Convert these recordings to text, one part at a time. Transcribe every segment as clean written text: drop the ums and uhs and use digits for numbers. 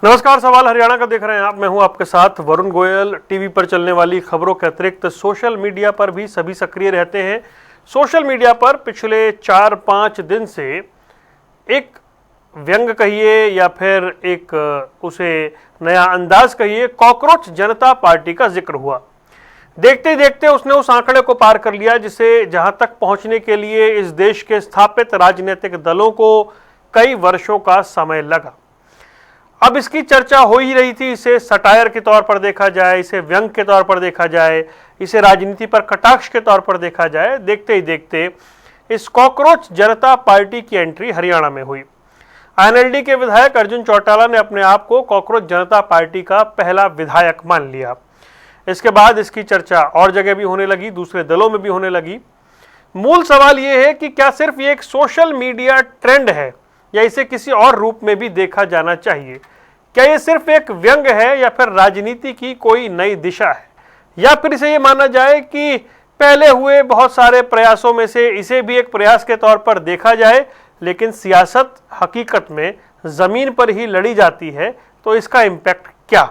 नमस्कार, सवाल हरियाणा का देख रहे हैं आप। मैं हूं आपके साथ वरुण गोयल। टीवी पर चलने वाली खबरों के अतिरिक्त सोशल मीडिया पर भी सभी सक्रिय रहते हैं। सोशल मीडिया पर पिछले 4-5 दिन से एक व्यंग कहिए या फिर एक उसे नया अंदाज कहिए, कॉकरोच जनता पार्टी का जिक्र हुआ। देखते देखते उसने उस आंकड़े को पार कर लिया जिसे जहां तक पहुंचने के लिए इस देश के स्थापित राजनीतिक दलों को कई वर्षों का समय लगा। अब इसकी चर्चा हो ही रही थी। इसे सटायर के तौर पर देखा जाए, इसे व्यंग के तौर पर देखा जाए, इसे राजनीति पर कटाक्ष के तौर पर देखा जाए, देखते ही देखते इस कॉकरोच जनता पार्टी की एंट्री हरियाणा में हुई। आईएनएलडी के विधायक अर्जुन चौटाला ने अपने आप को कॉकरोच जनता पार्टी का पहला विधायक मान लिया। इसके बाद इसकी चर्चा और जगह भी होने लगी, दूसरे दलों में भी होने लगी। मूल सवाल यह है कि क्या सिर्फ ये एक सोशल मीडिया ट्रेंड है या इसे किसी और रूप में भी देखा जाना चाहिए? क्या ये सिर्फ एक व्यंग है या फिर राजनीति की कोई नई दिशा है, या फिर इसे ये माना जाए कि पहले हुए बहुत सारे प्रयासों में से इसे भी एक प्रयास के तौर पर देखा जाए, लेकिन सियासत हकीकत में जमीन पर ही लड़ी जाती है, तो इसका इम्पैक्ट क्या,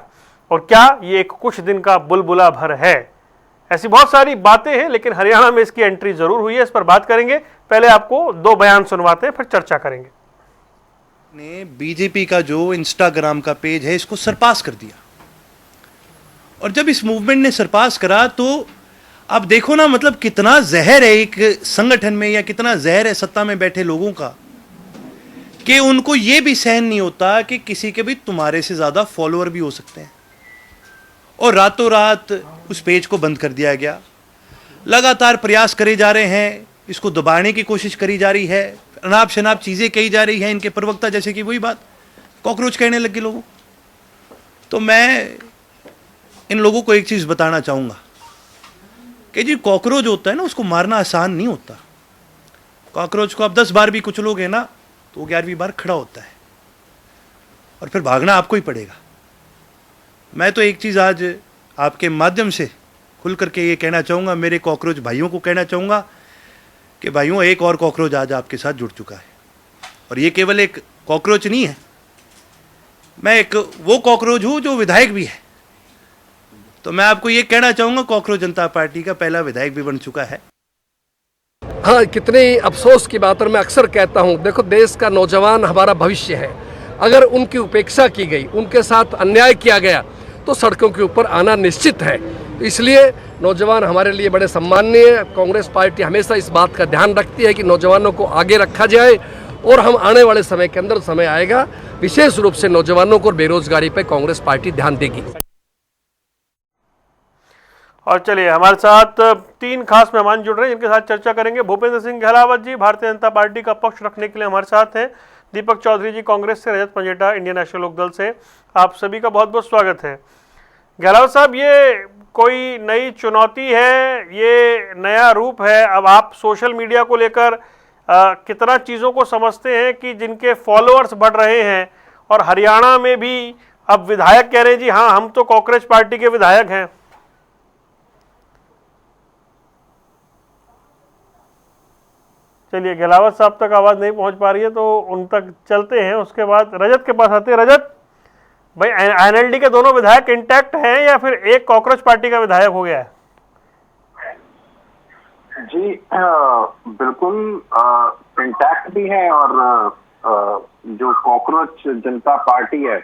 और क्या ये एक कुछ दिन का बुलबुला भर है? ऐसी बहुत सारी बातें हैं, लेकिन हरियाणा में इसकी एंट्री जरूर हुई है। इस पर बात करेंगे। पहले आपको दो बयान सुनवाते हैं, फिर चर्चा करेंगे। ने बीजेपी का जो इंस्टाग्राम का पेज है इसको सरपास कर दिया, और जब इस मूवमेंट ने सरपास करा तो आप देखो ना, मतलब कितना जहर है एक संगठन में, या कितना जहर है सत्ता में बैठे लोगों का, कि उनको यह भी सहन नहीं होता कि किसी के भी तुम्हारे से ज्यादा फॉलोअर भी हो सकते हैं। और रातों रात उस पेज को बंद कर दिया गया। लगातार प्रयास करे जा रहे हैं, इसको दबाने की कोशिश करी जा रही है, अनाप शनाप चीजें कही जा रही हैं। इनके प्रवक्ता जैसे कि वही बात कॉकरोच कहने लगे लोगों। तो मैं इन लोगों को एक चीज बताना चाहूंगा कि जी कॉकरोच होता है ना, उसको मारना आसान नहीं होता। कॉकरोच को आप 10 बार भी कुचलोगे ना तो 11वीं बार खड़ा होता है, और फिर भागना आपको ही पड़ेगा। मैं तो एक चीज आज आपके माध्यम से खुल करके ये कहना चाहूंगा, मेरे कॉकरोच भाइयों को कहना चाहूंगा कि भाइयों, एक और कॉकरोच आज आपके साथ जुड़ चुका है, और ये केवल एक कॉकरोच नहीं है, मैं एक वो कॉकरोच हूं जो विधायक भी है। तो मैं आपको ये कहना चाहूंगा, कॉकरोच जनता पार्टी का पहला विधायक भी बन चुका है। हाँ, कितने अफसोस की बात। और मैं अक्सर कहता हूँ, देखो, देश का नौजवान हमारा भविष्य है। अगर उनकी उपेक्षा की गई, उनके साथ अन्याय किया गया, तो सड़कों के ऊपर आना निश्चित है। इसलिए नौजवान हमारे लिए बड़े सम्माननीय है। कांग्रेस पार्टी हमेशा इस बात का ध्यान रखती है कि नौजवानों को आगे रखा जाए, और हम आने वाले समय के अंदर समय आएगा, विशेष रूप से नौजवानों को बेरोजगारी पर कांग्रेस पार्टी ध्यान देगी। और चलिए, हमारे साथ 3 खास मेहमान जुड़ रहे हैं, इनके साथ चर्चा करेंगे। भूपेंद्र सिंह गहलावत जी भारतीय जनता पार्टी का पक्ष रखने के लिए हमारे साथ हैं। दीपक चौधरी जी कांग्रेस से, रजत पंजेटा इंडियन नेशनल लोकदल से। आप सभी का बहुत बहुत स्वागत है। गहलावत साहब, ये कोई नई चुनौती है, ये नया रूप है। अब आप सोशल मीडिया को लेकर कितना चीज़ों को समझते हैं कि जिनके फॉलोअर्स बढ़ रहे हैं, और हरियाणा में भी अब विधायक कह रहे हैं जी हाँ, हम तो कॉकरोच पार्टी के विधायक हैं। चलिए, गहलावत साहब तक आवाज़ नहीं पहुंच पा रही है, तो उन तक चलते हैं। उसके बाद रजत के पास आते हैं। रजत भाई, आईएनएलडी के दोनों विधायक इंटैक्ट हैं या फिर एक कॉकरोच पार्टी का विधायक हो गया है? जी बिल्कुल इंटैक्ट भी है, और जो कॉकरोच जनता पार्टी है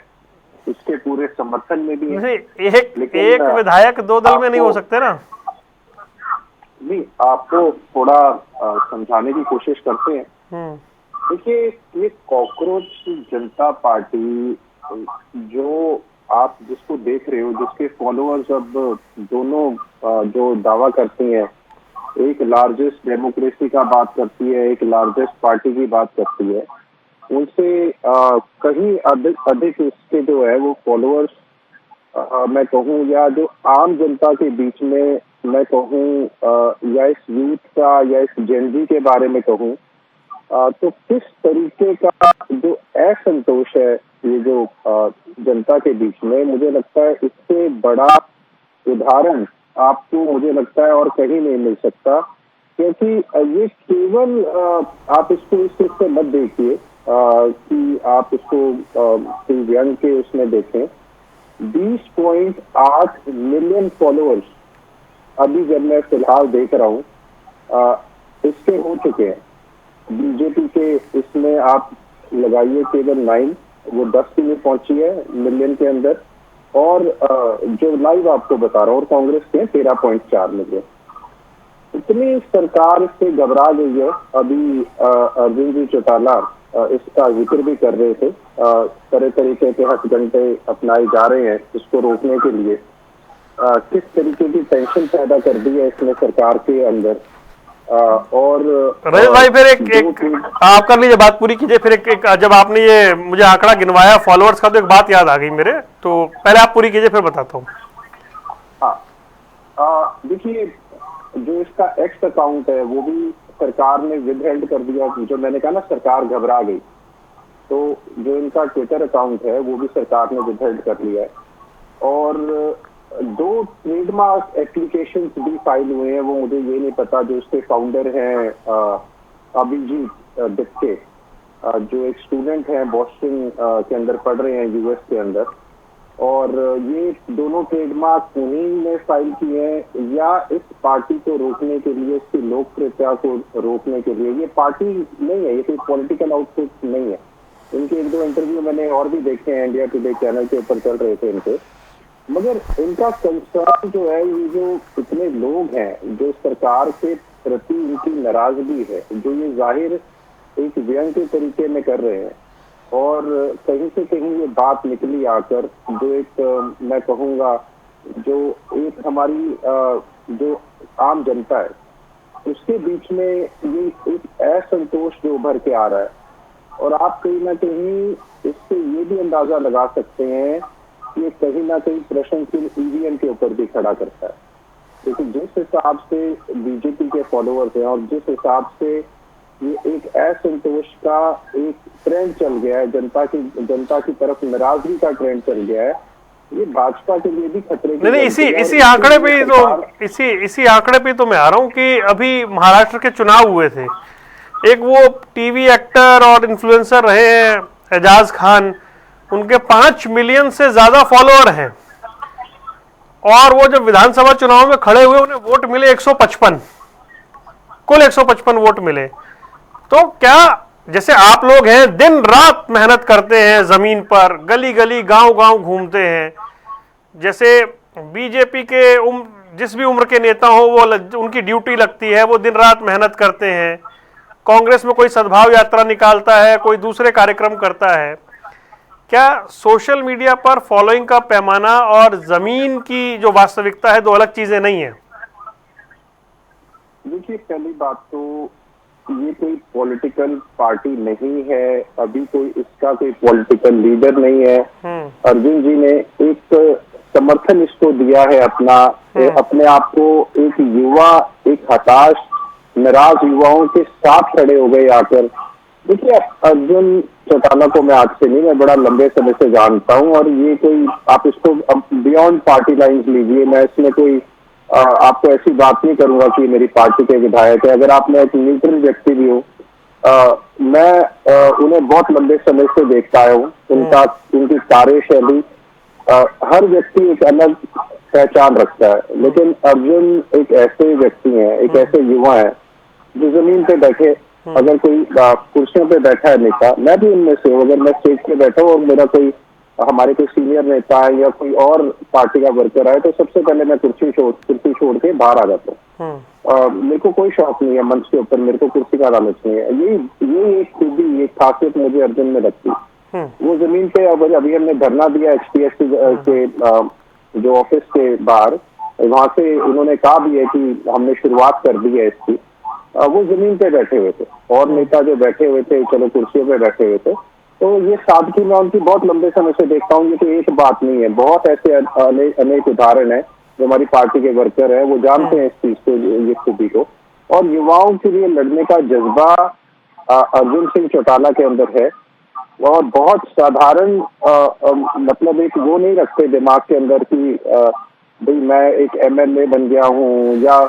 उसके पूरे समर्थन में भी है। एक विधायक 2 दल में नहीं हो सकते ना? नहीं, आपको थोड़ा समझाने की कोशिश करते हैं। देखिए, ये कॉकरोच जनता पार्टी जो आप जिसको देख रहे हो, जिसके फॉलोअर्स अब दोनों जो दावा करती हैं, एक लार्जेस्ट डेमोक्रेसी का बात करती है, एक लार्जेस्ट पार्टी की बात करती है, उनसे कहीं अधिक इसके जो है वो फॉलोअर्स, मैं कहूँ, या जो आम जनता के बीच में मैं कहूँ, या इस यूथ का या इस जेनजी के बारे में कहूँ, तो किस तरीके का जो असंतोष है ये जो जनता के बीच में, मुझे लगता है इससे बड़ा उदाहरण आपको, मुझे लगता है, और कहीं नहीं मिल सकता। क्योंकि ये केवल आप इसको इस चीज से मत देखिए कि आप इसको कोई व्यंग के उसमें देखें, 20.8 मिलियन फॉलोअर्स अभी जब मैं फिलहाल देख रहा हूँ इसके हो चुके हैं। बीजेपी के इसमें आप लगाइए केवल 9, वो 10 की नहीं पहुंची है मिलियन के अंदर, और जो लाइव आपको बता रहा हूँ, और कांग्रेस के 13.4 मिलियन। इतनी सरकार से घबरा गई है। अभी अर्जुन जी चौटाला इसका जिक्र भी कर रहे थे, तरह तरीके के हथकंडे अपनाए जा रहे हैं इसको रोकने के लिए। किस तरीके की टेंशन पैदा कर दी है इसने सरकार के अंदर। और रजत भाई फिर एक आप कर लीजिए, बात पूरी कीजिए। फिर एक जब आपने ये मुझे आंकड़ा गिनवाया फॉलोअर्स का, तो एक बात याद आ गई मेरे, तो पहले आप पूरी कीजिए फिर बताता हूँ। हाँ, देखिए जो इसका एक्स अकाउंट है वो भी सरकार ने विदहेल्ड कर दिया। जो मैंने कहा ना सरकार घबरा गई, तो जो इनका ट्विटर अकाउंट है वो भी सरकार ने विदहेल्ड कर लिया है। और 2 ट्रेडमार्क एप्लीकेशंस भी फाइल हुए हैं, वो मुझे ये नहीं पता। जो उसके फाउंडर हैं अभिजीत दिप्के, जो एक स्टूडेंट हैं बॉस्टन के अंदर पढ़ रहे हैं यूएस के अंदर, और ये दोनों ट्रेडमार्क उन्हीं ने फाइल किए हैं या इस पार्टी को रोकने के लिए, इसकी लोकप्रियता को रोकने के लिए। ये पार्टी नहीं है, ये कोई पॉलिटिकल आउटफिट नहीं है। इनके 1-2 इंटरव्यू मैंने और भी देखे हैं, इंडिया टुडे चैनल के ऊपर चल रहे थे इनके। मगर इनका कंसर्न जो है, ये जो इतने लोग हैं जो सरकार के प्रति इनकी नाराजगी है, जो ये जाहिर एक व्यंग के तरीके में कर रहे हैं, और कहीं से कहीं ये बात निकली आकर, जो एक मैं कहूँगा जो एक हमारी जो आम जनता है उसके बीच में ये एक असंतोष जो उभर के आ रहा है। और आप कहीं ना कहीं इससे ये भी अंदाजा लगा सकते हैं कि ये कहीं ना कहीं प्रश्न चिन्ह ईवीएम के ऊपर भी खड़ा करता है। लेकिन जिस हिसाब से बीजेपी के फॉलोअर्स हैं और जिस हिसाब से ये एक असंतोष का एक ट्रेंड चल गया है, जनता की तरफ नाराजगी का ट्रेंड चल गया है, ये भाजपा के लिए भी खतरे की। नहीं, इसी आंकड़े पे तो इसी आंकड़े पे तो मैं आ रहा हूँ कि अभी महाराष्ट्र के चुनाव हुए थे, एक वो टीवी एक्टर और इन्फ्लुएंसर रहे हैं एजाज खान, उनके 5 मिलियन से ज्यादा फॉलोअर हैं, और वो जब विधानसभा चुनाव में खड़े हुए उन्हें वोट मिले 155, कुल 155 वोट मिले। तो क्या जैसे आप लोग हैं दिन रात मेहनत करते हैं जमीन पर, गली गली गांव गांव घूमते हैं, जैसे बीजेपी के जिस भी उम्र के नेता हो वो उनकी ड्यूटी लगती है, वो दिन रात मेहनत करते हैं, कांग्रेस में कोई सद्भाव यात्रा निकालता है, कोई दूसरे कार्यक्रम करता है। क्या सोशल मीडिया पर फॉलोइंग का पैमाना और जमीन की जो वास्तविकता है दो अलग चीजें नहीं है? देखिए, पहली बात तो ये कोई पॉलिटिकल पार्टी नहीं है, अभी कोई इसका कोई पॉलिटिकल लीडर नहीं है। अर्जुन जी ने एक समर्थन इसको दिया है अपने आप को एक युवा, एक हताश नाराज युवाओं के साथ खड़े हो गए आकर। देखिए, अर्जुन चौटाला को मैं आज से नहीं, मैं बड़ा लंबे समय से जानता हूँ, और ये कोई आप इसको बियॉन्ड पार्टी लाइंस लीजिए, मैं इसमें कोई आपको ऐसी बात नहीं करूंगा कि मेरी पार्टी के विधायक है। अगर आप में एक न्यूट्रल व्यक्ति भी हो, मैं उन्हें बहुत लंबे समय से देखता आया हूँ, उनकी कार्यशैली, हर व्यक्ति एक अलग पहचान रखता है, लेकिन अर्जुन एक ऐसे व्यक्ति हैं, एक ऐसे युवा हैं जो जमीन पे बैठे, अगर कोई कुर्सियों पे बैठा है नेता, मैं भी उनमें से हूँ, अगर मैं स्टेज पे बैठा हूँ और मेरा कोई हमारे कोई सीनियर नेता है या कोई और पार्टी का वर्कर है, तो सबसे पहले मैं कुर्सी छोड़ के बाहर आ जाता हूँ। मेरे को कोई शौक नहीं है मंच के ऊपर, मेरे को कुर्सी का लालच नहीं है। ये एक खूबी, एक खासियत मुझे अर्जुन में लगती है। वो जमीन पे अभी हमने धरना दिया HPSC के जो ऑफिस के बाहर, वहां से उन्होंने कहा भी है कि हमने शुरुआत कर दी है इसकी। वो जमीन पे बैठे हुए थे, और नेता जो बैठे हुए थे चलो कुर्सियों पे बैठे हुए थे। तो ये सादगी मैं उनकी बहुत लंबे समय से देखता हूँ, ये तो एक बात नहीं है, बहुत ऐसे अनेक उदाहरण है। जो हमारी पार्टी के वर्कर है वो जानते हैं इस चीज को, ये खूबी को, और युवाओं के लिए लड़ने का जज्बा अर्जुन सिंह चौटाला के अंदर है। और बहुत साधारण मतलब एक वो नहीं रखते दिमाग के अंदर कि भाई मैं एक MLA बन गया हूँ, या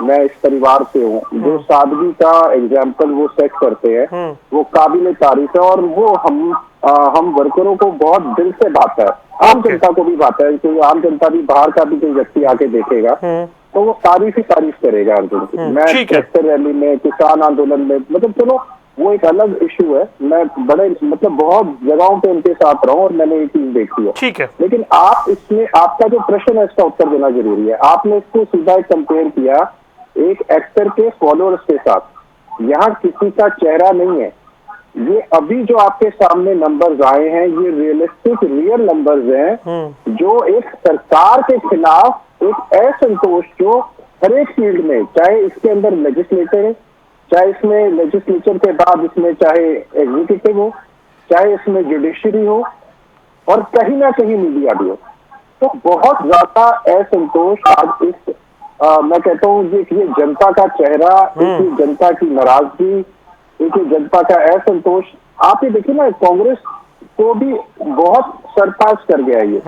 मैं इस परिवार से हूँ, जो सादगी का एग्जाम्पल वो सेट करते हैं वो काबिल तारीफ है, और वो हम वर्करों को बहुत दिल से भाता है, आम जनता को भी भाता है। कोई आम जनता भी, बाहर का भी कोई व्यक्ति आके देखेगा तो वो तारीफ ही तारीफ करेगा अर्जुन की। मैं ट्रैक्टर रैली में, किसान आंदोलन में, मतलब चलो वो एक अलग इशू है, मैं बड़े मतलब बहुत जगहों पे उनके साथ रहा हूँ और मैंने ये चीज देखी है। ठीक है, लेकिन आप इसमें, आपका जो प्रश्न है इसका उत्तर देना जरूरी है। आपने इसको सीधा कंपेयर किया एक एक्टर के फॉलोअर्स के साथ। यहाँ किसी का चेहरा नहीं है, ये अभी जो आपके सामने नंबर्स आए हैं ये रियलिस्टिक रियल नंबर्स हैं, जो एक सरकार के खिलाफ एक असंतोष जो हर एक फील्ड में, चाहे इसके अंदर लेजिस्लेटर है, चाहे इसमें लेजिस्लेचर के बाद इसमें चाहे एग्जीक्यूटिव हो, चाहे इसमें जुडिशरी हो, और कहीं ना कहीं मीडिया भी हो, तो बहुत ज्यादा असंतोष आज इस मैं कहता हूँ ये जनता का चेहरा, एक जनता की नाराजगी, एक जनता का असंतोष। आप ये देखिए ना, कांग्रेस को भी बहुत सरपास कर गया ये।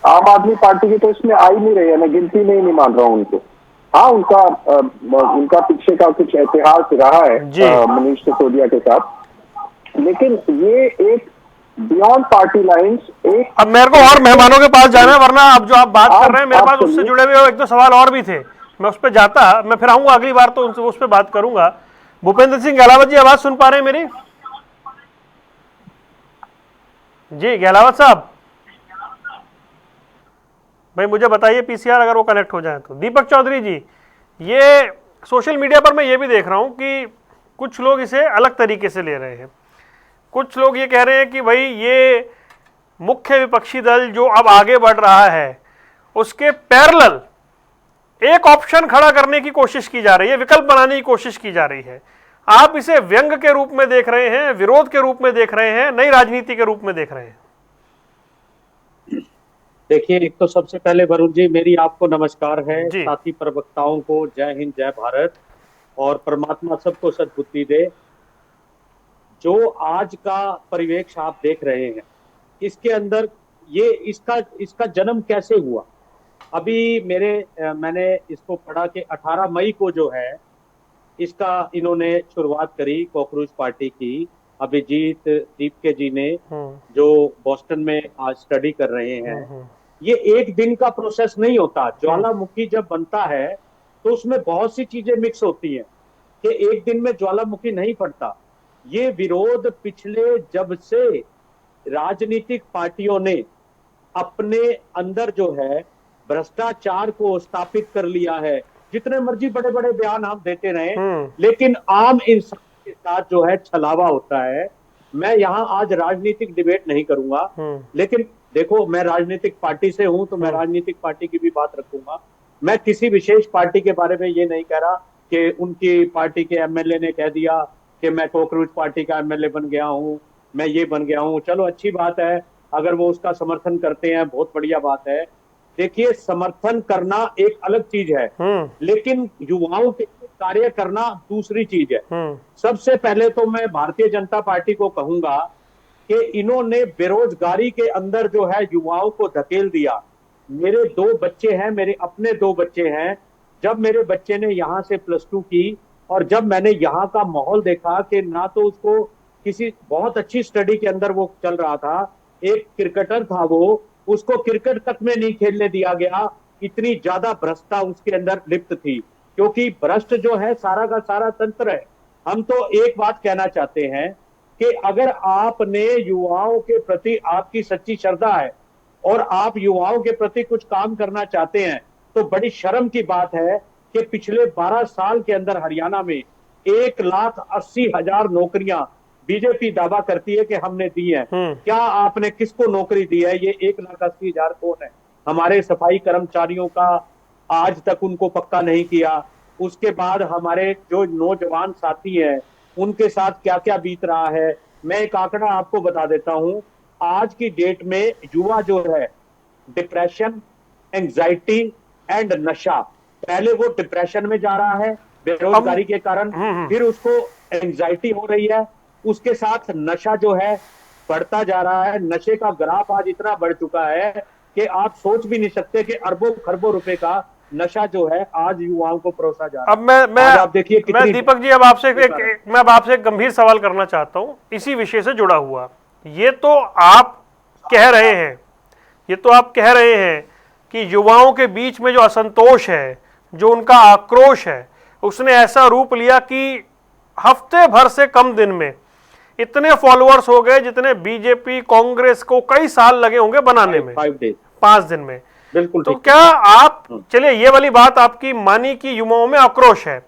आम आदमी पार्टी के तो इसमें आ ही नहीं रही है, मैं गिनती में ही नहीं मान रहा हूँ उनको। हाँ, उनका पीछे का कुछ इतिहास रहा है मनीष सिसोदिया के साथ, लेकिन ये एक बियॉन्ड पार्टी लाइंस एक। अब मेरे को और मेहमानों के पास जाना है, वरना अब जो आप बात कर रहे हैं मेरे पास उससे जुड़े हुए एक दो सवाल और भी थे, मैं उस पर जाता, मैं फिर आऊंगा अगली बार तो उनसे उस पर बात करूंगा। भूपेंद्र सिंह गहलावत जी, आवाज सुन पा रहे हैं मेरी? जी गहलावत साहब, भाई मुझे बताइए पीसीआर अगर वो कनेक्ट हो जाए तो। दीपक चौधरी जी, ये सोशल मीडिया पर मैं ये भी देख रहा हूं कि कुछ लोग इसे अलग तरीके से ले रहे हैं। कुछ लोग ये कह रहे हैं कि भाई ये मुख्य विपक्षी दल जो अब आगे बढ़ रहा है उसके पैरेलल एक ऑप्शन खड़ा करने की कोशिश की जा रही है, विकल्प बनाने की कोशिश की जा रही है। आप इसे व्यंग के रूप में देख रहे हैं, विरोध के रूप में देख रहे हैं, नई राजनीति के रूप में देख रहे हैं? देखिए, एक तो सबसे पहले वरुण जी मेरी आपको नमस्कार है, साथी प्रवक्ताओं को जय हिंद जय भारत, और परमात्मा सबको सद्बुद्धि दे। जो आज का परिवेश आप देख रहे हैं, इसके अंदर ये इसका जन्म कैसे हुआ? अभी मैंने इसको पढ़ा कि 18 मई को जो है इसका इन्होंने शुरुआत करी, कॉकरोच पार्टी की। अभिजीत दीपके जी ने, जो बोस्टन में आज स्टडी कर रहे हैं। ये एक दिन का प्रोसेस नहीं होता। ज्वालामुखी जब बनता है तो उसमें बहुत सी चीजें मिक्स होती हैं कि एक दिन में ज्वालामुखी नहीं फटता। ये विरोध पिछले जब से राजनीतिक पार्टियों ने अपने अंदर जो है भ्रष्टाचार को स्थापित कर लिया है, जितने मर्जी बड़े बड़े बयान हम देते रहे, लेकिन आम इंसान के साथ जो है छलावा होता है। मैं यहाँ आज राजनीतिक डिबेट नहीं करूंगा, लेकिन देखो मैं राजनीतिक पार्टी से हूं तो मैं राजनीतिक पार्टी की भी बात रखूंगा। मैं किसी विशेष पार्टी के बारे में ये नहीं कह रहा कि उनकी पार्टी के एमएलए ने कह दिया कि मैं कॉकरोच पार्टी का एमएलए बन गया हूं, मैं ये बन गया हूं। चलो अच्छी बात है, अगर वो उसका समर्थन करते हैं बहुत बढ़िया बात है। देखिए, समर्थन करना एक अलग चीज है, लेकिन युवाओं के कार्य करना दूसरी चीज है। सबसे पहले तो मैं भारतीय जनता पार्टी को कहूंगा कि इन्होंने बेरोजगारी के अंदर जो है युवाओं को धकेल दिया। मेरे 2 बच्चे हैं, मेरे अपने 2 बच्चे हैं। जब मेरे बच्चे ने यहाँ से +2 की और जब मैंने यहाँ का माहौल देखा कि ना तो उसको किसी बहुत अच्छी स्टडी के अंदर वो चल रहा था, एक क्रिकेटर था वो, उसको क्रिकेट तक में नहीं खेलने दिया गया, इतनी ज्यादा भ्रष्टता उसके अंदर लिप्त थी। क्योंकि भ्रष्ट जो है सारा का सारा तंत्र है। हम तो एक बात कहना चाहते हैं कि अगर आपने युवाओं के प्रति आपकी सच्ची श्रद्धा है और आप युवाओं के प्रति कुछ काम करना चाहते हैं, तो बड़ी शर्म की बात है कि पिछले 12 साल के अंदर हरियाणा में 1,80,000 नौकरियां बीजेपी दावा करती है कि हमने दी है। क्या आपने किसको नौकरी दी है? ये 1,80,000 कौन है? हमारे सफाई कर्मचारियों का आज तक उनको पक्का नहीं किया। उसके बाद हमारे जो नौजवान साथी हैं उनके साथ क्या क्या बीत रहा है। मैं एक आंकड़ा आपको बता देता हूं, आज की डेट में युवा जो है डिप्रेशन, एंजाइटी एंड नशा, पहले वो डिप्रेशन में जा रहा है बेरोजगारी के कारण, फिर उसको एंजाइटी हो रही है, उसके साथ नशा जो है बढ़ता जा रहा है। नशे का ग्राफ आज इतना बढ़ चुका है कि आप सोच भी नहीं सकते कि अरबों खरबों रुपए का नशा जो है आज युवाओं को परोसा जा रहा है। अब मैं आप देखिए मैं दीपक जी अब आपसे मैं अब आपसे एक गंभीर सवाल करना चाहता हूं इसी विषय से जुड़ा हुआ। ये तो आप कह रहे हैं कि युवाओं के बीच में जो असंतोष है, जो उनका आक्रोश है, उसने ऐसा रूप लिया कि हफ्ते भर से कम दिन में इतने फॉलोअर्स हो गए जितने बीजेपी कांग्रेस को कई साल लगे होंगे बनाने में 5 दिन में। बिल्कुल। तो क्या आप चलिए ये वाली बात आपकी मानी कि युवाओं में आक्रोश है,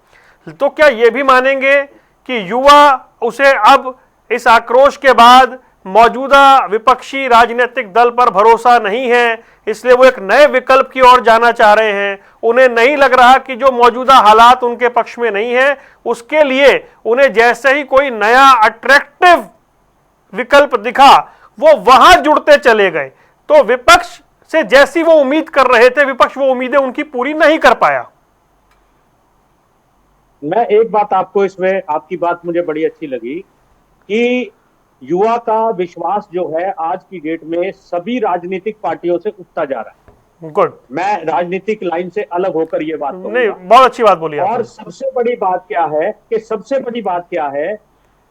तो क्या ये भी मानेंगे कि युवा उसे अब इस आक्रोश के बाद मौजूदा विपक्षी राजनीतिक दल पर भरोसा नहीं है, इसलिए वो एक नए विकल्प की ओर जाना चाह रहे हैं? उन्हें नहीं लग रहा कि जो मौजूदा हालात उनके पक्ष में नहीं है, उसके लिए उन्हें जैसे ही कोई नया अट्रैक्टिव विकल्प दिखा वो वहां जुड़ते चले गए। तो विपक्ष से जैसी वो उम्मीद कर रहे थे, विपक्ष वो उम्मीदें उनकी पूरी नहीं कर पाया। मैं एक बात आपको इसमें, आपकी बात मुझे बड़ी अच्छी लगी कि युवा का विश्वास जो है आज की डेट में सभी राजनीतिक पार्टियों से उठता जा रहा है। गुड। मैं राजनीतिक लाइन से अलग होकर ये बात नहीं, बहुत अच्छी बात बोली। और सबसे बड़ी बात क्या है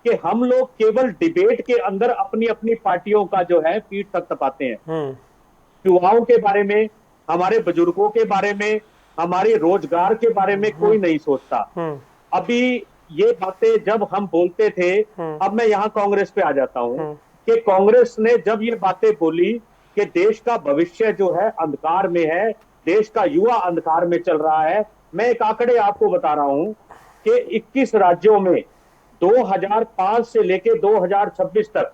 कि हम लोग केवल डिबेट के अंदर अपनी अपनी पार्टियों का जो है पीठ तक तपाते हैं। युवाओं के बारे में, हमारे बुजुर्गों के बारे में, हमारे रोजगार के बारे में कोई नहीं सोचता। अभी ये बातें जब हम बोलते थे, अब मैं यहाँ कांग्रेस पे आ जाता हूँ कि कांग्रेस ने जब ये बातें बोली कि देश का भविष्य जो है अंधकार में है, देश का युवा अंधकार में चल रहा है। मैं एक आंकड़े आपको बता रहा हूँ कि 21 राज्यों में 2005 से लेके 2026 तक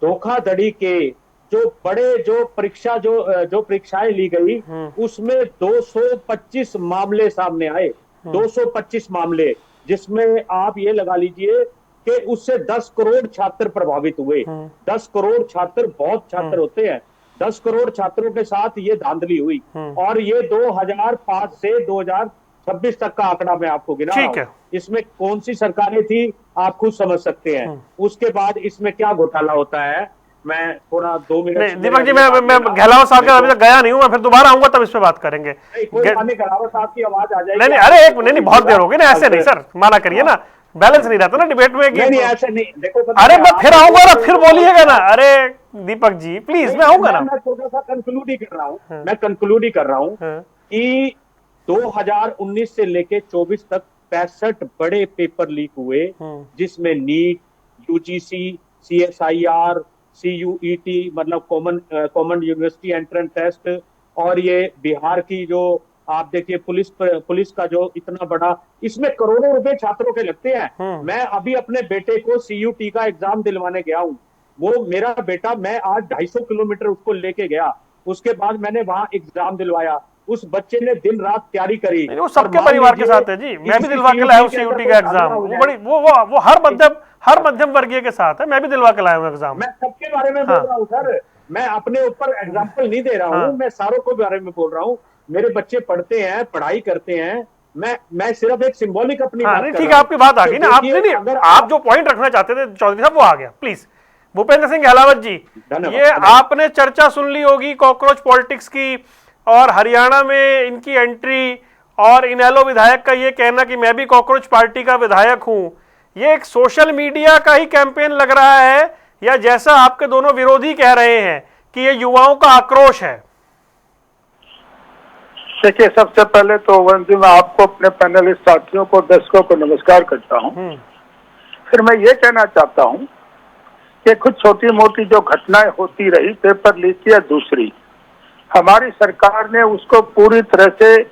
धोखाधड़ी के जो परीक्षाएं ली गई उसमें 225 मामले सामने आए। 225 मामले, जिसमें आप ये लगा लीजिए कि उससे 10 करोड़ छात्र प्रभावित हुए। 10 करोड़ छात्र बहुत छात्र होते हैं। 10 करोड़ छात्रों के साथ ये धांधली हुई और ये 2005 से 2026 तक का आंकड़ा मैं आपको गिना रहा हूं। इसमें कौन सी सरकारें थी आप खुद समझ सकते हैं। उसके बाद इसमें क्या घोटाला होता है, मैं थोड़ा 2 मिनट। दीपक जी, मैं गहलावत साहब का अभी तक गया नहीं हूं, मैं फिर दोबारा आऊंगा तब इस पे बात करेंगे। गहलावत साहब की आवाज आ जाएगी। नहीं, अरे एक नहीं, बहुत देर होगी ना, ऐसे नहीं सर, माना करिए ना, बैलेंस नहीं रहता ना डिबेट में। नहीं, ऐसे नहीं, देखो अरे मैं फिर आऊंगा ना, फिर बोलिएगा ना। अरे दीपक जी प्लीज, मैं आऊंगा ना। मैं छोटा सा कंक्लूड ही कर रहा हूँ कि 2019 से लेके 24 तक 65 बड़े पेपर लीक हुए, जिसमें नीट, यूजीसी, CSIR, CUET मतलब कॉमन यूनिवर्सिटी एंट्रेंस टेस्ट, और ये बिहार की जो आप देखिए पुलिस का जो इतना बड़ा, इसमें करोड़ों रुपए छात्रों के लगते हैं। मैं अभी अपने बेटे को CUT का एग्जाम दिलवाने गया हूँ। वो मेरा बेटा, मैं आज 250 किलोमीटर उसको लेके गया, उसके बाद मैंने वहां एग्जाम दिलवाया। उस बच्चे ने दिन रात तैयारी करी। वो सबके परिवार के साथ है जी, मैं भी दिलवा के लाया हूँ CUT का एग्जाम। वो हर मध्यम वर्गीय के साथ है, मैं भी दिलवा के लाया हूँ एग्जाम। मैं सबके बारे में बोल रहा हूँ सर, मैं अपने ऊपर एग्जाम्पल नहीं दे रहा हूँ, मैं सारों के बारे में बोल रहा हूँ। मेरे बच्चे पढ़ते हैं, पढ़ाई करते हैं, मैं सिर्फ एक सिंबॉलिक अपनी बात कर रहा हूं। ठीक है, आपकी बात आ गई ना। आप नहीं, आप जो पॉइंट रखना चाहते थे चौधरी साहब, वो आ गया। प्लीज भूपेंद्र सिंह गहलावत जी, ये आपने चर्चा सुन ली होगी कॉकरोच पॉलिटिक्स की, और हरियाणा में इनकी एंट्री, और इनेलो विधायक का ये कहना कि मैं भी कॉकरोच पार्टी का विधायक हूं। ये एक सोशल मीडिया का ही कैंपेन लग रहा है, या जैसा आपके दोनों विरोधी कह रहे हैं कि ये युवाओं का आक्रोश है? देखिए, सबसे पहले तो वरुण जी, मैं आपको, अपने पैनलिस्ट साथियों को, दर्शकों को नमस्कार करता हूं। फिर मैं ये कहना चाहता हूं कि कुछ छोटी मोटी जो घटनाएं होती रही, पेपर लीक या दूसरी, हमारी सरकार ने उसको पूरी तरह से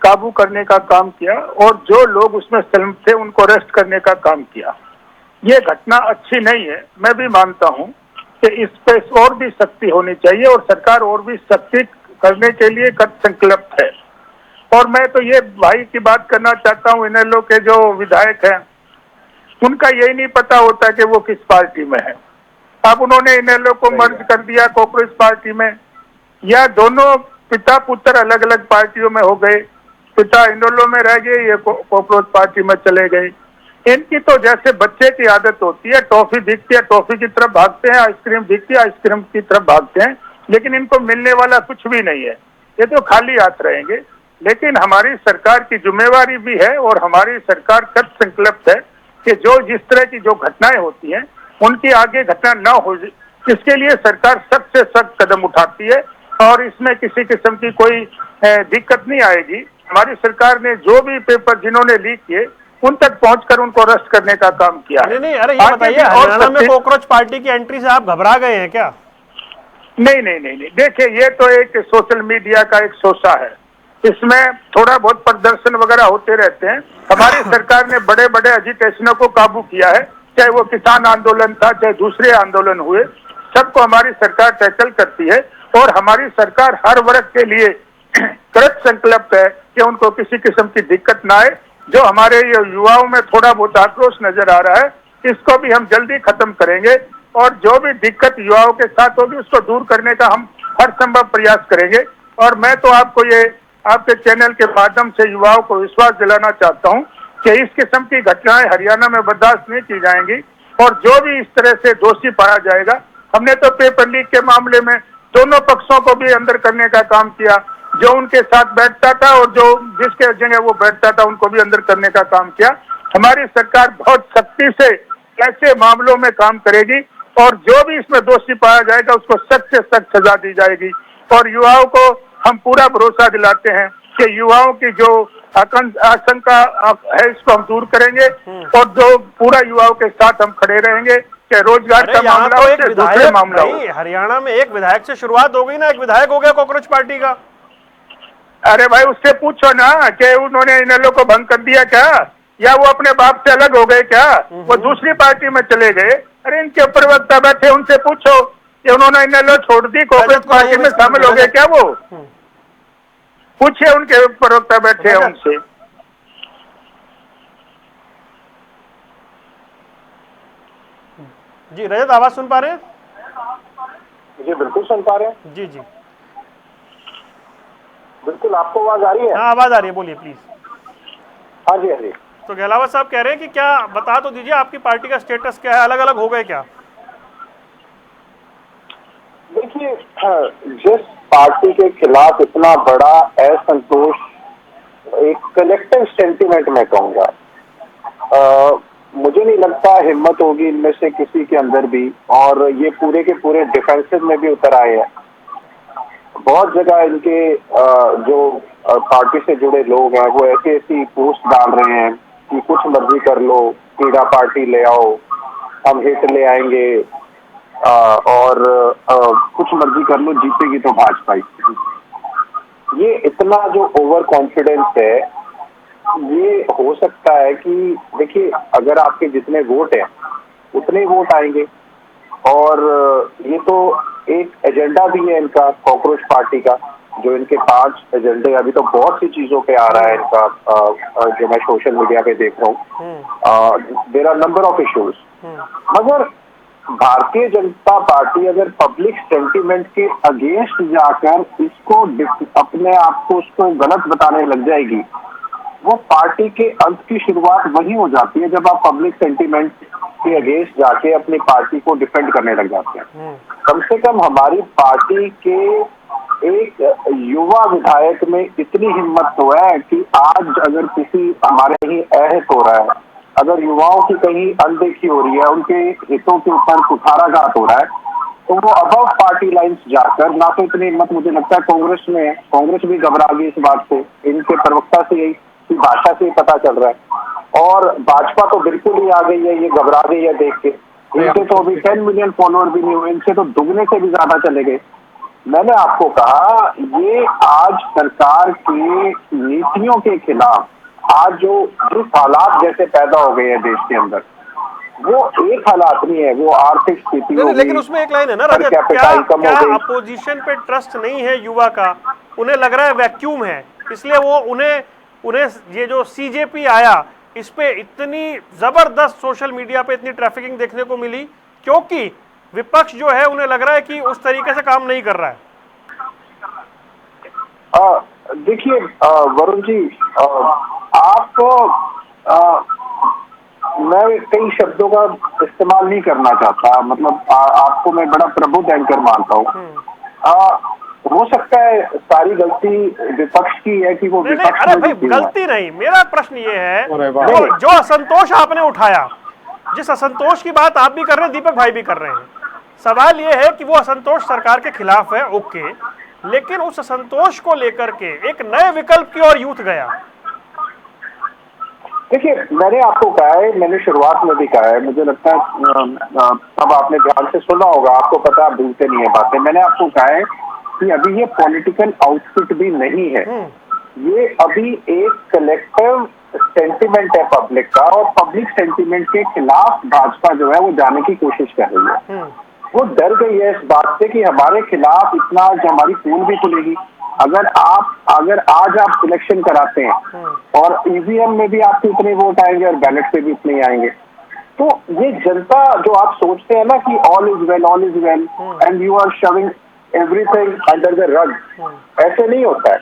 काबू करने का काम किया, और जो लोग उसमें संलिप्त थे उनको अरेस्ट करने का काम किया। ये घटना अच्छी नहीं है, मैं भी मानता हूं कि इस पे और भी सख्ती होनी चाहिए, और सरकार और भी सख्ती करने के लिए संकल्प है। और मैं तो ये भाई की बात करना चाहता हूँ, इनेलो के जो विधायक हैं, उनका यही नहीं पता होता कि वो किस पार्टी में है। अब उन्होंने इनेलो को मर्ज कर दिया कॉकरोच पार्टी में, या दोनों पिता पुत्र अलग अलग पार्टियों में हो गए। पिता इनेलो में रह गए, ये कॉकरोच पार्टी में चले गए। इनकी तो जैसे बच्चे की आदत होती है, टॉफी दिखती है टॉफी की तरफ भागते हैं, आइसक्रीम दिखती है आइसक्रीम की तरफ भागते हैं, लेकिन इनको मिलने वाला कुछ भी नहीं है। ये तो खाली हाथ रहेंगे। लेकिन हमारी सरकार की जिम्मेवारी भी है और हमारी सरकार कृत संकल्प है कि जो जिस तरह की जो घटनाएं होती हैं उनकी आगे घटना न हो, इसके लिए सरकार सख्त से सख्त कदम उठाती है और इसमें किसी किस्म की कोई दिक्कत नहीं आएगी। हमारी सरकार ने जो भी पेपर जिन्होंने लीक किए उन तक पहुंचकर उनको अरेस्ट करने का काम किया है। नहीं, अरे ये बताइए, हरियाणा में कॉकरोच पार्टी की एंट्री से आप घबरा गए हैं क्या? नहीं, देखिए ये तो एक सोशल मीडिया का एक शोषा है, इसमें थोड़ा बहुत प्रदर्शन वगैरह होते रहते हैं। हमारी सरकार ने बड़े बड़े एजिटेशनों को काबू किया है, चाहे वो किसान आंदोलन था, चाहे दूसरे आंदोलन हुए, सबको हमारी सरकार टैकल करती है और हमारी सरकार हर वर्ग के लिए कृत संकल्प है कि उनको किसी किस्म की दिक्कत ना आए। जो हमारे युवाओं में थोड़ा बहुत आक्रोश नजर आ रहा है, इसको भी हम जल्दी खत्म करेंगे और जो भी दिक्कत युवाओं के साथ होगी उसको दूर करने का हम हर संभव प्रयास करेंगे। और मैं तो आपको ये आपके चैनल के माध्यम से युवाओं को विश्वास दिलाना चाहता हूं कि इस किस्म की घटनाएं हरियाणा में बर्दाश्त नहीं की जाएंगी और जो भी इस तरह से दोषी पाया जाएगा, हमने तो पेपर लीक के मामले में दोनों पक्षों को भी अंदर करने का काम किया, जो उनके साथ बैठता था और जो जिसके जगह वो बैठता था उनको भी अंदर करने का काम किया। हमारी सरकार बहुत सख्ती से ऐसे मामलों में काम करेगी और जो भी इसमें दोषी पाया जाएगा उसको सख्त से सख्त सजा दी जाएगी। और युवाओं को हम पूरा भरोसा दिलाते हैं कि युवाओं की जो आशंका है इसको हम दूर करेंगे और जो पूरा युवाओं के साथ हम खड़े रहेंगे, चाहे रोजगार का मामला हो चाहे दूसरे मामला हो। हरियाणा में एक विधायक से शुरुआत हो गई ना, एक विधायक हो गया कॉकरोच पार्टी का। अरे भाई उससे पूछो ना कि उन्होंने इनेलो को भंग कर दिया क्या, या वो अपने बाप से अलग हो गए क्या, वो दूसरी पार्टी में चले गए। अरे इनके प्रवक्ता बैठे, उनसे पूछो कि उन्होंने इनेलो छोड़ दी, कांग्रेस पार्टी में शामिल हो गए क्या वो, पूछिए उनके प्रवक्ता बैठे हैं उनसे। जी रजत, आवाज सुन पा रहे हैं? जी बिल्कुल सुन पा रहे हैं। जी बिल्कुल, आपको आवाज आ रही है? हाँ आवाज आ रही है, बोलिए प्लीज। हाँ जी। तो गहलावत साहब कह रहे हैं कि क्या बता तो दीजिए आपकी पार्टी का स्टेटस क्या है, अलग अलग हो गए क्या? देखिए, जिस पार्टी के खिलाफ इतना बड़ा असंतोष, एक कलेक्टिव सेंटिमेंट मैं कहूँगा, मुझे नहीं लगता हिम्मत होगी इनमें से किसी के अंदर भी, और ये पूरे के पूरे डिफेंसिव में भी उतर आए हैं। बहुत जगह इनके जो पार्टी से जुड़े लोग हैं वो ऐसी ऐसी पोस्ट डाल रहे हैं कि कुछ मर्जी कर लो, कीड़ा पार्टी ले आओ, हम हिट ले आएंगे, और कुछ मर्जी कर लो, जीतेगी तो भाजपा ही। ये इतना जो ओवर कॉन्फिडेंस है, ये हो सकता है कि देखिए अगर आपके जितने वोट हैं उतने वोट आएंगे, और ये तो एक एजेंडा भी है इनका कॉकरोच पार्टी का, जो इनके 5 एजेंडे, अभी तो बहुत सी चीजों पे आ रहा है इनका, जो मैं सोशल मीडिया पे देख रहा हूँ, there are number of issues. मगर भारतीय जनता पार्टी अगर पब्लिक सेंटिमेंट के अगेंस्ट जाकर इसको अपने आप को उसको गलत बताने लग जाएगी, वो पार्टी के अंत की शुरुआत वही हो जाती है जब आप पब्लिक सेंटिमेंट के अगेंस्ट जाके अपनी पार्टी को डिफेंड करने लग जाते हैं। कम से कम हमारी पार्टी के एक युवा विधायक में इतनी हिम्मत तो है कि आज अगर किसी हमारे ही अहत हो रहा है, अगर युवाओं की कहीं अनदेखी हो रही है, उनके हितों के ऊपर कुठाराघात हो रहा है, तो वो अबव पार्टी लाइंस जाकर, ना तो इतनी हिम्मत मुझे लगता है कांग्रेस में है, कांग्रेस भी घबरा गई इस बात से, इनके प्रवक्ता से यही की भाषा से पता चल रहा है, और भाजपा तो बिल्कुल ही आ गई है, ये घबरा गई है देख के। इनके तो अभी 10 मिलियन फॉलोअर भी नहीं हुए, इनसे तो दुगने से भी ज्यादा चले गए। मैंने आपको कहा, ये आज सरकार की नीतियों के खिलाफ आज जो हालात जैसे पैदा हो गए हैं देश के अंदर, वो एक हालात नहीं है, वो आर्थिक स्थिति हो गई। लेकिन उसमें एक लाइन है ना रजत, क्या अपोजिशन पे ट्रस्ट नहीं है युवा का? उन्हें लग रहा है वैक्यूम है, इसलिए वो उन्हें ये जो सीजेपी आया, इस पे इतनी जबरदस्त सोशल मीडिया पे इतनी ट्रैफिकिंग देखने को मिली, क्योंकि विपक्ष जो है उन्हें लग रहा है कि उस तरीके से काम नहीं कर रहा है। देखिए वरुण जी, मैं कई शब्दों का इस्तेमाल नहीं करना चाहता, मतलब आपको मैं बड़ा प्रबुद्ध एंकर मानता हूँ। हो सकता है सारी गलती विपक्ष की है कि वो नहीं, विपक्ष अरे में भाई जीती हुआ है। गलती नहीं, मेरा प्रश्न ये है अरे वाह। जो असंतोष आपने उठाया, जिस असंतोष की बात आप भी कर रहे हैं, दीपक भाई भी कर रहे हैं, सवाल ये है कि वो असंतोष सरकार के खिलाफ है, ओके, लेकिन उस असंतोष को लेकर के एक नए विकल्प की ओर यूथ गया। देखिए, मैंने आपको कहा है, मैंने शुरुआत में भी कहा है, मुझे लगता है अब आपने ध्यान से सुना होगा, आपको पता, आप भूलते नहीं है बातें। मैंने आपको कहा है कि अभी ये पॉलिटिकल आउटफिट भी नहीं है, ये अभी एक कलेक्टिव सेंटिमेंट है पब्लिक का, और पब्लिक सेंटिमेंट के खिलाफ भाजपा जो है वो जाने की कोशिश कर रही है। वो डर गई है इस बात से कि हमारे खिलाफ इतना, जो हमारी पोल भी खुलेगी, अगर आज आप इलेक्शन कराते हैं और ईवीएम में भी आपके इतने वोट आएंगे और बैलेट पे भी इतने ही आएंगे, तो ये जनता जो आप सोचते हैं ना कि all is well and you are shoving everything under the rug, ऐसे नहीं होता है।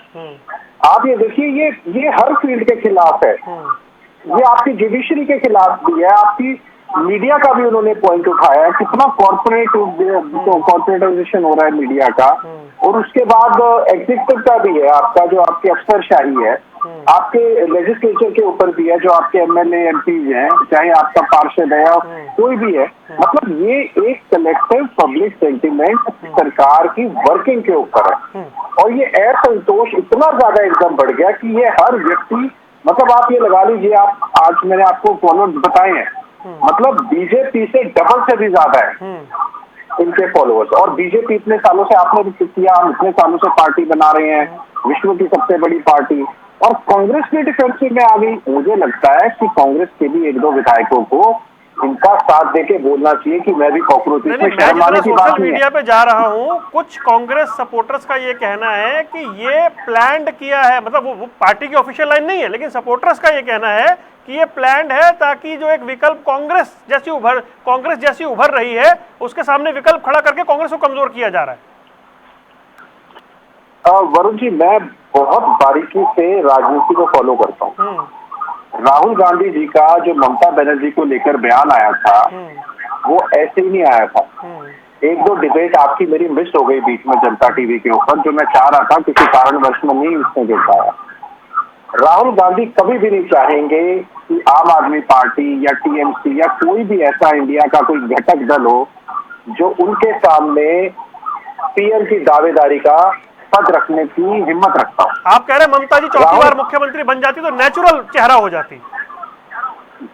आप ये देखिए, ये हर फील्ड के खिलाफ है, ये आपकी जुडिशरी के खिलाफ भी है, आपकी मीडिया का भी उन्होंने पॉइंट उठाया है, कितना कॉर्पोरेटाइजेशन हो रहा है मीडिया का, और उसके बाद एग्जीक्यूटिव का भी है, आपका जो आपकी अफसरशाही है, आपके लेजिस्लेचर के ऊपर भी है, जो आपके एमएलए एमपीज हैं, चाहे आपका पार्षद है और कोई भी है, मतलब ये एक कलेक्टिव पब्लिक सेंटिमेंट सरकार की वर्किंग के ऊपर है, और ये असंतोष इतना ज्यादा एकदम बढ़ गया कि ये हर व्यक्ति, मतलब आप ये लगा लीजिए, आप आज मैंने आपको फॉलोअर्स बताए हैं, मतलब बीजेपी से डबल से भी ज्यादा है इनके फॉलोअर्स, और बीजेपी इतने सालों से, आपने भी किया, हम इतने सालों से पार्टी बना रहे हैं, विश्व की सबसे बड़ी पार्टी, और कांग्रेस भी डिफेंसिव में आ गई। मुझे लगता है कि कांग्रेस के भी एक दो विधायकों को इनका साथ देके बोलना चाहिए कि मैं भी कॉकरोच, इसमें शर्म आने की बात सोशल नहीं मीडिया है। पे जा रहा हूँ, कुछ कांग्रेस सपोर्टर्स का ये कहना है कि ये प्लान्ड किया है, मतलब वो पार्टी की ऑफिशियल लाइन नहीं है, लेकिन सपोर्टर्स का ये कहना है कि ये प्लान्ड है ताकि जो एक विकल्प कांग्रेस जैसी उभर रही है, उसके सामने विकल्प खड़ा करके कांग्रेस को कमजोर किया जा रहा है। वरुण जी, मैं बहुत बारीकी से राजनीति को फॉलो करता हूँ। राहुल गांधी जी का जो ममता बनर्जी को लेकर बयान आया था, वो ऐसे ही नहीं आया था। एक दो डिबेट आपकी मेरी मिस हो गई बीच में जनता टीवी के ऊपर, जो मैं चाह रहा था, किसी कारणवश में नहीं उसने देख पाया। राहुल गांधी कभी भी नहीं चाहेंगे कि आम आदमी पार्टी या टीएमसी या कोई भी ऐसा इंडिया का कोई घटक दल हो जो उनके सामने पीएम की दावेदारी का पद रखने की हिम्मत रखता हूँ। आप कह रहे हैं ममता जी चौथी बार मुख्यमंत्री बन जाती तो नेचुरल चेहरा हो जाती।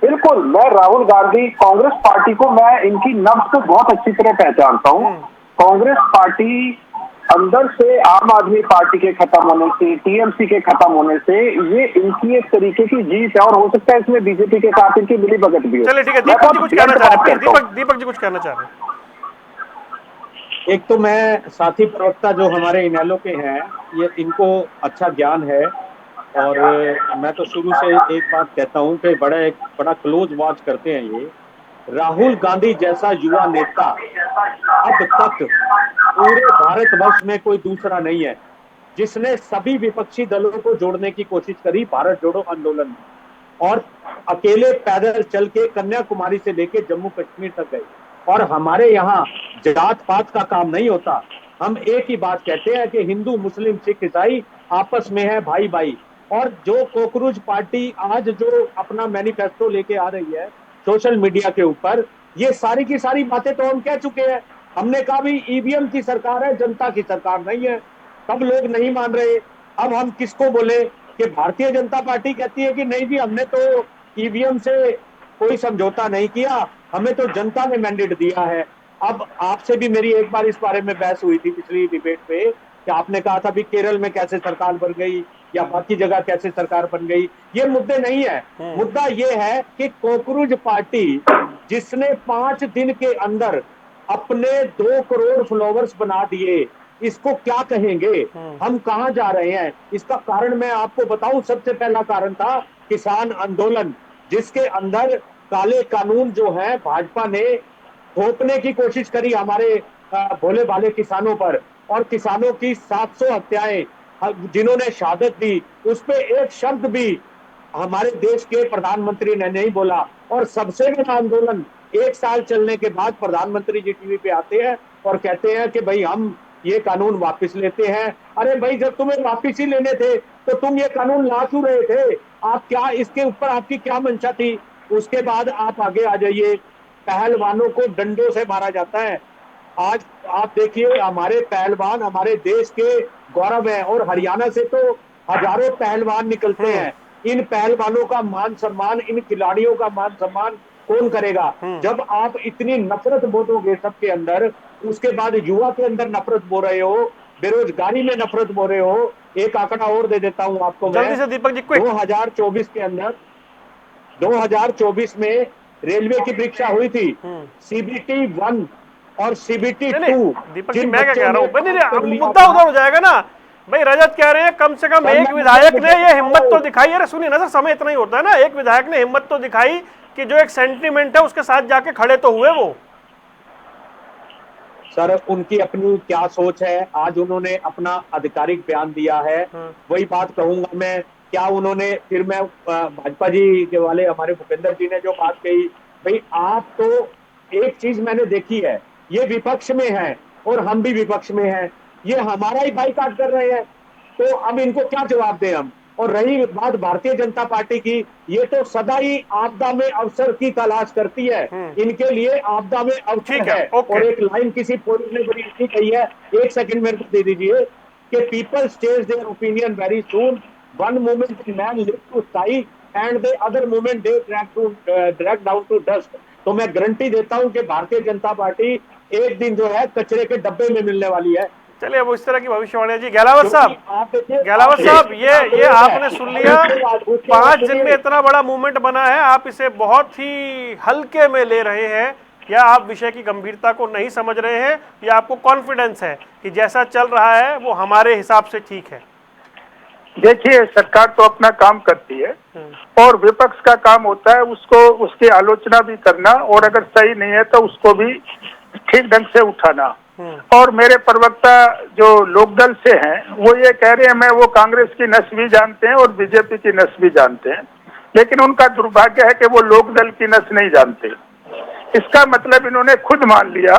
बिल्कुल, मैं राहुल गांधी, कांग्रेस पार्टी को, मैं इनकी नब्ज को बहुत अच्छी तरह पहचानता हूँ। कांग्रेस पार्टी अंदर से आम आदमी पार्टी के खत्म होने से, टीएमसी के खत्म होने से, ये इनकी एक तरीके की जीत है, और हो सकता है इसमें बीजेपी के साथ इनकी मिली भगत भी हो। चलिए ठीक है, दीपक जी कुछ कहना चाह रहे हैं, दीपक जी कुछ कहना चाह रहे हैं। एक तो मैं साथी प्रवक्ता जो हमारे इनेलो के हैं, ये इनको अच्छा ज्ञान है, और मैं तो शुरू से एक बात कहता हूं कि बड़ा क्लोज वॉच करते हैं ये। राहुल गांधी जैसा युवा नेता अब तक पूरे भारतवर्ष में कोई दूसरा नहीं है जिसने सभी विपक्षी दलों को जोड़ने की कोशिश करी भारत जोड़ो आंदोलन में, और अकेले पैदल चल के कन्याकुमारी से लेके जम्मू कश्मीर तक गए। और हमारे यहाँ जात पात का काम नहीं होता, हम एक ही बात कहते हैं कि हिंदू मुस्लिम सिख ईसाई आपस में है भाई भाई। और जो कॉकरोच पार्टी आज जो अपना मैनिफेस्टो लेके आ रही है सोशल मीडिया के ऊपर, ये सारी की सारी बातें तो हम कह चुके हैं। हमने कहा भी ईवीएम की सरकार है, जनता की सरकार नहीं है, तब लोग नहीं मान रहे। अब हम किसको बोले कि भारतीय जनता पार्टी कहती है कि नहीं जी, हमने तो ईवीएम से कोई समझौता नहीं किया, हमें तो जनता ने मैंडेट दिया है। अब आपसे भी मेरी एक बार इस बारे में बहस हुई थी पिछली डिबेट पे, कि आपने कहा था भी केरल में कैसे सरकार बन गई या बाकी जगह कैसे सरकार बन गई। ये मुद्दे नहीं है, मुद्दा ये है कि कॉकरोच पार्टी जिसने 5 दिन के अंदर अपने 2 करोड़ फॉलोवर्स बना दिए, इसको क्या कहेंगे? हम कहां जा रहे हैं? इसका कारण मैं आपको बताऊं। सबसे पहला कारण था किसान आंदोलन, जिसके अंदर काले कानून जो है भाजपा ने थोपने की कोशिश करी हमारे भोले भाले किसानों पर, और किसानों की 700 हत्याएं, जिन्होंने शहादत दी, उस पे एक शब्द भी हमारे देश के प्रधानमंत्री ने नहीं बोला। और सबसे बड़ा आंदोलन 1 साल चलने के बाद प्रधानमंत्री जी टीवी पे आते हैं और कहते हैं कि भाई हम ये कानून वापस लेते हैं। अरे भाई, जब तुम्हें वापस ही लेने थे तो तुम ये कानून ला क्यों रहे थे? आप क्या, इसके ऊपर आपकी क्या मंशा थी? उसके बाद आप आगे आ जाइए, पहलवानों को डंडों से मारा जाता है। आज आप देखिए, हमारे पहलवान हमारे देश के गौरव है, और हरियाणा से तो हजारों पहलवान निकलते हैं। इन पहलवानों का मान सम्मान, इन खिलाड़ियों का मान सम्मान कौन करेगा? जब आप इतनी नफरत बोलोगे सबके अंदर, उसके बाद युवा के अंदर नफरत बो रहे हो, बेरोजगारी में नफरत बो रहे हो। एक आंकड़ा और दे देता हूं आपको, जल्दी से दीपक जी, क्विक। 2024 के अंदर, 2024 में रेलवे की परीक्षा हुई थी, CBT 1 और CBT 2। दीपक जी, मैं क्या कह रहा हूँ, मुद्दा उधर हो जाएगा ना भाई। रजत कह रहे हैं कम से कम एक विधायक ने ये हिम्मत तो दिखाई। अरे सुनिए ना सर, समय इतना ही होता है ना। एक विधायक ने हिम्मत तो दिखाई कि जो एक सेंटीमेंट है उसके साथ जाके खड़े तो हुए वो। सर, उनकी अपनी क्या सोच है, आज उन्होंने अपना आधिकारिक बयान दिया है। वही बात कहूंगा मैं, क्या उन्होंने, फिर मैं भाजपा जी के वाले हमारे भूपेंद्र जी ने जो बात कही, भाई आप तो, एक चीज मैंने देखी है, ये विपक्ष में है और हम भी विपक्ष में हैं, ये हमारा ही बाइकाट कर रहे हैं, तो अब इनको क्या जवाब दें हम? और रही बात भारतीय जनता पार्टी की, ये तो सदा ही आपदा में अवसर की तलाश करती है। इनके लिए आपदा में अवसर है। और एक लाइन किसी पोलिस ने बड़ी अच्छी कही है, एक सेकंड मेरे को दे दीजिए, कि people change their opinion very soon, one moment man live to sky and the other moment they drag down to dust. तो मैं गारंटी देता हूं कि भारतीय जनता पार्टी एक दिन जो है कचरे के डब्बे में मिलने वाली है। चलिए, अब इस तरह की भविष्यवाणी जी। गहलावत साहब, ये आपने सुन लिया, 5 दिन में इतना बड़ा मूवमेंट बना है, आप इसे बहुत ही हल्के में ले रहे हैं, या आप विषय की गंभीरता को नहीं समझ रहे हैं, या आपको कॉन्फिडेंस है कि जैसा चल रहा है वो हमारे हिसाब से ठीक है? देखिए, सरकार तो अपना काम करती है और विपक्ष का काम होता है उसको, उसकी आलोचना भी करना, और अगर सही नहीं है तो उसको भी ठीक ढंग से उठाना। और मेरे प्रवक्ता जो लोकदल से हैं वो ये कह रहे हैं, मैं वो कांग्रेस की नस भी जानते हैं और बीजेपी की नस भी जानते हैं, लेकिन उनका दुर्भाग्य है कि वो लोकदल की नस नहीं जानते। इसका मतलब इन्होंने खुद मान लिया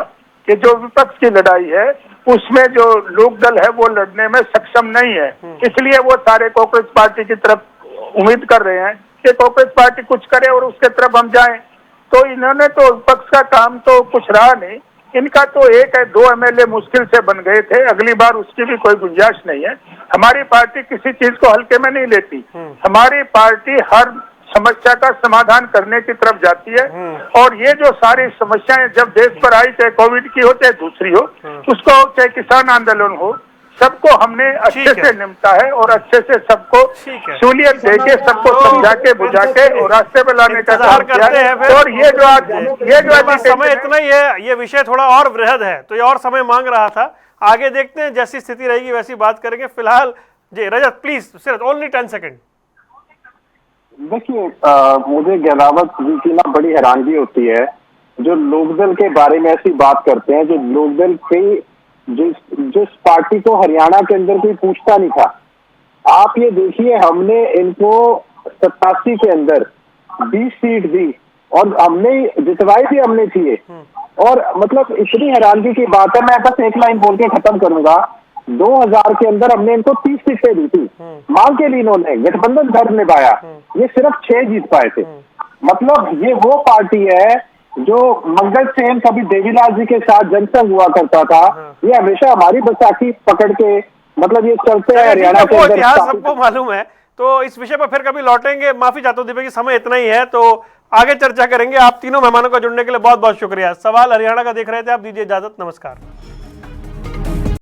कि जो विपक्ष की लड़ाई है उसमें जो लोकदल है वो लड़ने में सक्षम नहीं है, इसलिए वो सारे कांग्रेस पार्टी की तरफ उम्मीद कर रहे हैं कि कांग्रेस पार्टी कुछ करे और उसके तरफ हम जाएं। तो इन्होंने तो विपक्ष का काम तो कुछ रहा नहीं, इनका तो 1 है 2 MLA मुश्किल से बन गए थे, अगली बार उसकी भी कोई गुंजाइश नहीं है। हमारी पार्टी किसी चीज को हल्के में नहीं लेती, हमारी पार्टी हर समस्या का समाधान करने की तरफ जाती है। और ये जो सारी समस्याएं जब देश पर आई, चाहे कोविड की हो चाहे दूसरी हो, उसको चाहे किसान आंदोलन हो, सबको हमने अच्छे से निपटा है और अच्छे से सबको सहूलियत देके, सबको समझा के बुझा के और रास्ते पे लाने का काम किया है। और ये जो आज समय इतना ही है, ये विषय थोड़ा और वृहद है तो ये और समय मांग रहा था। आगे देखते हैं, जैसी स्थिति रहेगी वैसी बात करेंगे। फिलहाल जी रजत, प्लीज सिर्फ ओनली 10 सेकेंड। देखिए, मुझे गहलावत जी की ना बड़ी हैरानगी होती है, जो लोकदल के बारे में ऐसी बात करते हैं, जो लोकदल के जिस पार्टी को हरियाणा के अंदर कोई पूछता नहीं था। आप ये देखिए, हमने इनको 87 के अंदर 20 सीट दी और हमने जितवाई भी हमने थी। और मतलब इतनी हैरानगी की बात है, मैं बस एक लाइन बोल के खत्म करूंगा। 2000 के अंदर हमने इनको 30 सीटें दी थी, मांग के लिए इन्होंने गठबंधन धर्म निभाया, ये सिर्फ 6 जीत पाए थे। मतलब ये वो पार्टी है जो मंगल सेन कभी देवीलाल जी के साथ जनसंघ हुआ करता था, ये हमेशा हमारी बैसाखी पकड़ के, मतलब ये चलते हैं हरियाणा के अंदर, इतिहास सबको मालूम है। तो इस विषय पर फिर कभी लौटेंगे। माफी चाहता हूँ दीपक जी, समय इतना ही है, तो आगे चर्चा करेंगे। आप तीनों मेहमानों का जुड़ने के लिए बहुत बहुत शुक्रिया। सवाल हरियाणा का देख रहे थे आप, दीजिए इजाजत, नमस्कार।